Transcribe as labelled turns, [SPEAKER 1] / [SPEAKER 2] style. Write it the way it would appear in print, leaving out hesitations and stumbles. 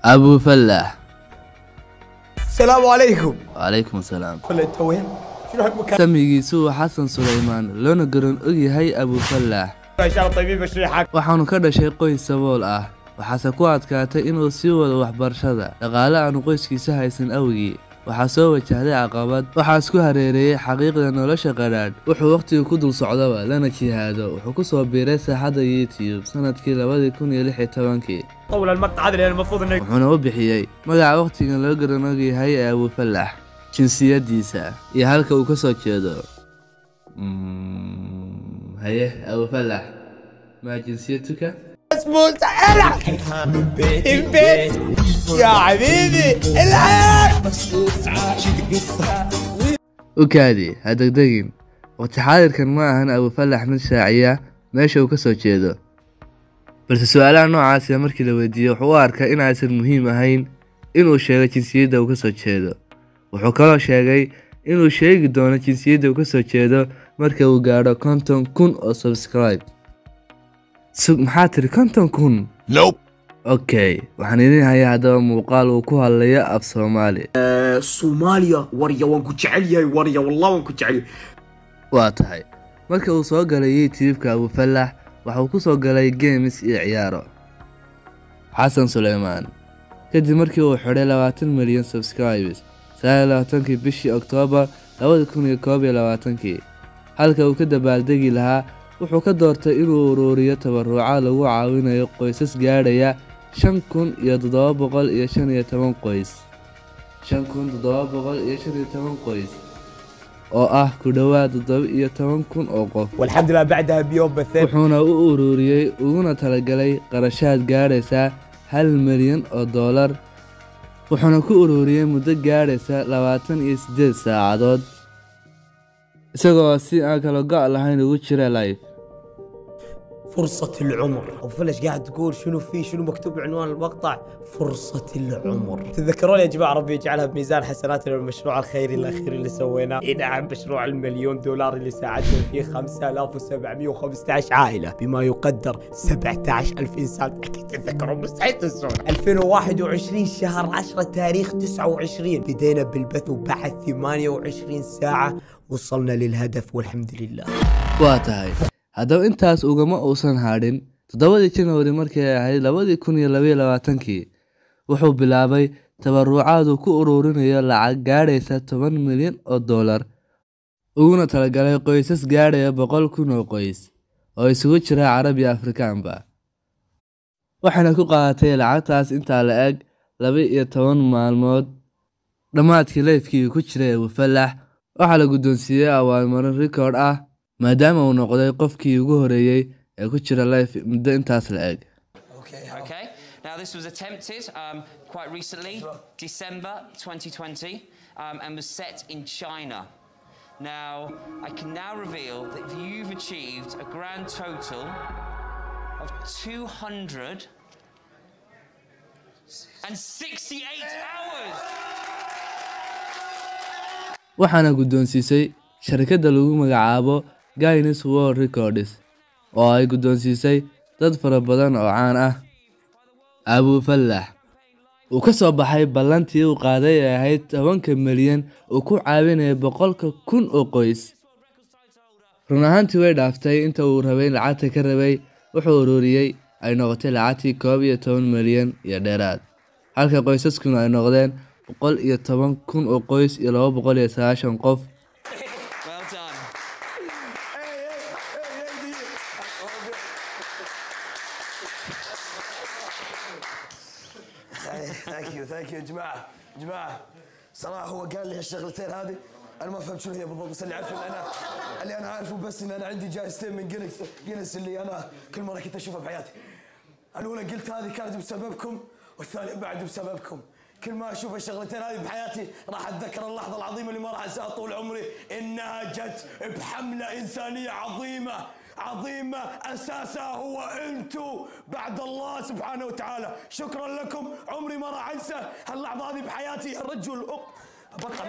[SPEAKER 1] أبو فلاح.
[SPEAKER 2] السلام عليكم.
[SPEAKER 1] وعليكم السلام.
[SPEAKER 2] فلا أنت وين؟ شنو هالمكان؟
[SPEAKER 1] سميgiisu xasan Suleymaan loona garan og yahay Abu Fallaah.
[SPEAKER 2] إن شاء الله طيبين بشريحك.
[SPEAKER 1] waxaanu ka dhashay qoys sabool ah waxaase ku adkaatay inuu sii wado waxbarashada dhaqaale aanu qoyskiisa haysan awgii waxaa soo wajahday caqabad waxaa isku hareereeyay xaqiiqda nolosha qadhaadh wuxuu waqtiga ku dul socdaba lana jihaado wuxuu ku soo biiray saaxadda YouTube sanadkii 2016
[SPEAKER 2] طول المقطع هذا لأن المفروض إنه
[SPEAKER 1] wuxuuna u bixiyay magaca waqtigan loo garan og yahay ee Abu Fallaah jinsiyadiisa iyo halka uu ka soo jeedo haye Abu Fallaah ما جنسيتك؟
[SPEAKER 2] اسمه سهلة البيت يا حبيبي العيال
[SPEAKER 1] وكادي هذا دقيقين وتحاضر كان معهن أبو فلاح من شاعية ماشي وكسو جيدو بس سؤالها نوعاس يا مركي لو يديو حواركا إن عايز المهم هين إنو شيغي جنسيده وكسو جيدو وحو كالو شيغي إنو شيغي دونا جنسيده وكسو جيدو مركي وقارو كونتون كون أو سبسكرايب maxaa tiri konton kun okay waxaan idin hayaa hadaba muuqaal uu ku hadlaya af Soomaali
[SPEAKER 2] Soomaaliya warya waan ku jecel yahay warya wallahi waan ku jecel
[SPEAKER 1] waa tahay marka uu soo galay YouTube-ka Abu Fallaah waxa uu ku soo galay games iyo ciyaaro xasan Suleymaan kadib markii uu xidhay 20 milyan subscribers 29 bishii Oktoobar 2021 halka uu ka dabaaldegi lahaa wuxuu ka doortay inuu ururiyo tabarucaad lagu caawinayo qoysas gaadhaya 5715 qoys 5715 qoys oo ah ku dhawaad 17,000 oo qof
[SPEAKER 2] والحمد لله بعدها بيوم بثيت
[SPEAKER 1] wuxuuna u ururiyay uguna talagalay qarashaad gaadhaysa 1 milyan oo dollar wuxuuna ku ururiyay muddo gaadhaysa 28 saacadood isagoo si aan kala go'an lahayn ugu jira live
[SPEAKER 2] فرصة العمر وفلش قاعد تقول شنو فيه شنو مكتوب عنوان المقطع فرصة العمر تذكرون يا جماعة ربي يجعلها بميزان حسناتنا المشروع الخيري الأخير اللي سويناه نعم مشروع $1,000,000 اللي ساعدنا فيه 5715 عائلة بما يقدر 17,000 إنسان أكيد تذكرون مستحيل تنسون 2021 شهر 10 تاريخ 29 بدينا بالبث وبعد 28 ساعة وصلنا للهدف والحمد لله
[SPEAKER 1] واتهاي haddaba intaas ugama uusan haadhin 7 January markii ay ahayd 2022 wuxuu bilaabay tabarucaad uu ku ururinayo lacag gaadhaysa 10 milyan oo dollar uguna talagalay qoysas gaadhaya 100,000 oo qoys oo isugu jira Carab iyo Afrikaanba waxaana ku qaadatay lacagtaas inta la eg 12 maalmood dhamaadkii live-kii ku jiray Abu Fallaah waxa la guddoonsiiyay abaalmarin record ah maadaama uu noqday qofkii ugu horeeyay ee ku jira live muddo intaas la eg
[SPEAKER 3] Okay, now this was attempted quite recently, December 2020, and was set in China. Now, I can now reveal that you've achieved a grand total of 268 hours!
[SPEAKER 1] waxaana guddoonsiisay shirkadda lagu magacaabo Guinness World Records oo ay guddoonsiisay dad fara badan oo caan ah Abu Fallaah uu ka soo baxay ballantii uu qaaday ee ahayd 10 milyan oo ku caawinaya 100,000 oo qoys run ahaantii way dhaaftay inta uu rabay lacagta ka rabay wuxuu ururiyay ay noqotay lacagtii 11 milyan iyo dheeraad halka qoysaskuna ay noqdeen 110,000 oo qoys iyo 290 qof
[SPEAKER 4] ثانك يو يا جماعه صراحه هو قال لي هالشغلتين هذه انا ما فهمت شنو هي بالضبط بس اللي انا عارفه بس ان انا عندي جائزتين من جينيس اللي انا كل مره كنت اشوفها بحياتي الاولى قلت هذه كانت بسببكم والثانيه بعد بسببكم كل ما اشوف الشغلتين هذه بحياتي راح اتذكر اللحظه العظيمه اللي ما راح انساها طول عمري انها جت بحمله انسانيه عظيمه اساسها هو انتو بعد الله سبحانه وتعالى شكرا لكم عمري ما راح انسى هاللحظه هذه بحياتي الرجل بطل